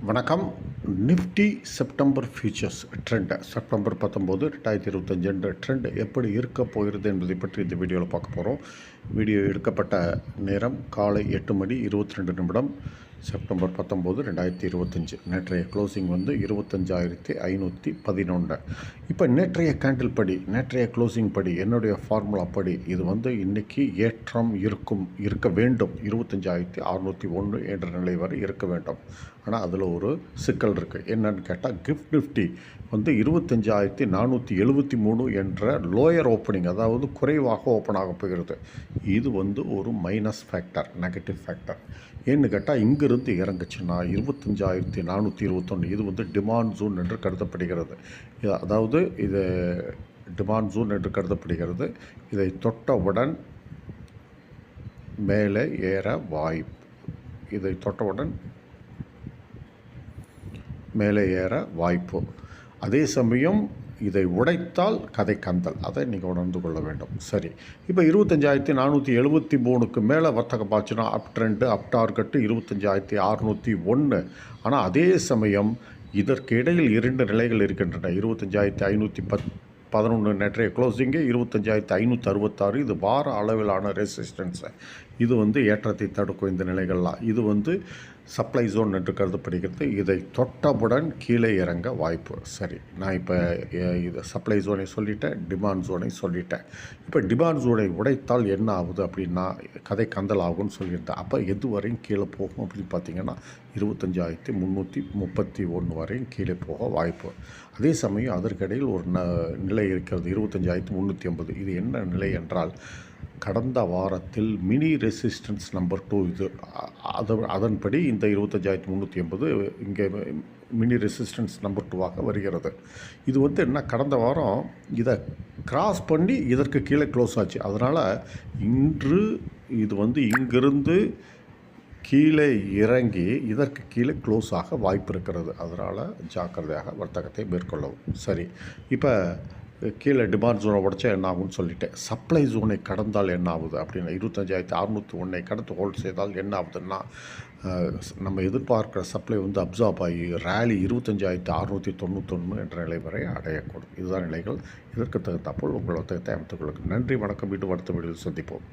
வணக்கம். Nifty September futures trend September 19 2025 trend எப்படி இருக்க போகிறது என்பதை பற்றி இந்த வீடியோவில் பார்க்க போகிறோம். வீடியோ எடுக்கப்பட்ட நேரம் காலை 8:22 செப்டம்பர் 19 2025. நேற்றைய க்ளோசிங் 25,511. இப்போ நேற்றைய கேண்டில் படி, நேற்றைய க்ளோசிங் படி, என்னுடைய ஃபார்முலா படி இது இன்றைக்கி ஏற்றம் இருக்க வேண்டும். 25,601 என்ற நிலை வரை இருக்க வேண்டும். ஆனால் அதில் ஒரு சிக்கல் இருக்குது. என்னன்னு கேட்டால் கிஃப்ட் நிஃப்டி 25,473 என்ற லோயர் ஓப்பனிங், அதாவது குறைவாக ஓப்பன் ஆக போகிறது. இது ஒரு மைனஸ் ஃபேக்டர், நெகட்டிவ் ஃபேக்டர். ஏன்னு கேட்டால் இங்கிருந்து இறங்குச்சுன்னா 25,421 இது டிமாண்ட் ஜோன் என்று கருதப்படுகிறது. அதாவது இது டிமாண்ட் ஜோன் என்று கருதப்படுகிறது. இதை தொட்டவுடன் மேலே ஏற வாய்ப்பு, இதை தொட்டவுடன் மேலே ஏற வாய்ப்பு. அதே சமயம் இதை உடைத்தால் கதை கந்தல், அதை நீங்கள் உணர்ந்து கொள்ள வேண்டும். சரி, இப்போ 25,473க்கு மேலே வர்த்தகம் ஆச்சுன்னா அப் ட்ரெண்டு, அப் டார்கெட்டு 25,601. ஆனால் அதே சமயம் இதற்கு இடையில் 2 நிலைகள் இருக்கின்றன. 25,511 நேற்றைய க்ளோசிங்கு, 25,566 இது வார அளவிலான ரெசிஸ்டன்ஸு. இது ஏற்றத்தை தடுக்கும். இந்த நிலைகள்லாம் இது சப்ளை ஜோன் என்று கருதப்படுகிறது. இதை தொட்டவுடன் கீழே இறங்க வாய்ப்பு. சரி, நான் இப்போ இது சப்ளை ஜோனை சொல்லிட்டேன், டிமாண்ட் ஜோனை சொல்லிட்டேன். இப்போ டிமாண்ட் ஜோனை உடைத்தால் என்ன ஆகுது அப்படின்னா கதை கந்தல் ஆகும்னு சொல்லியிருந்தேன். அப்போ எது வரையும் கீழே போகும் அப்படின்னு பார்த்தீங்கன்னா 25,331 வரையும் கீழே போக வாய்ப்பு. அதே சமயம் அதற்கிடையில் ஒரு நிலை இருக்கிறது, 25,350. இது என்ன நிலை என்றால் கடந்த வாரத்தில் மினி ரெசிஸ்டன்ஸ் நம்பர் 2 இது. அதன்படி இந்த 25,380 இங்கே மினி ரெசிஸ்டன்ஸ் நம்பர் 2வாக வருகிறது. இது என்ன கடந்த வாரம் இதை கிராஸ் பண்ணி இதற்கு கீழே க்ளோஸ் ஆச்சு. அதனால் இன்று இது இங்கிருந்து கீழே இறங்கி இதற்கு கீழே க்ளோஸ் ஆக வாய்ப்பு இருக்கிறது. அதனால் ஜாக்கிரதையாக வர்த்தகத்தை மேற்கொள்ளவும். சரி, இப்போ கீழே டிமாண்ட் ஜோனை உடச்சா என்ன ஆகும்னு சொல்லிட்டேன். சப்ளை ஜோனை கடந்தால் என்ன ஆகுது அப்படின்னா 25,601 கடந்து ஹோல்ட் செய்தால் என்ன ஆகுதுன்னா நம்ம எதிர்பார்க்குற சப்ளை அப்சார்ப் ஆகி ரேலி 25,691 என்ற நிலை வரை அடையக்கூடும். இதுதான் நிலைகள். இதற்கு தகுந்தாப்போல் உங்கள் வர்த்தகத்தை அமைத்துக் கொள்ளுங்கள். நன்றி, வணக்கம். மீண்டும் அடுத்த வீடியோவில் சந்திப்போம்.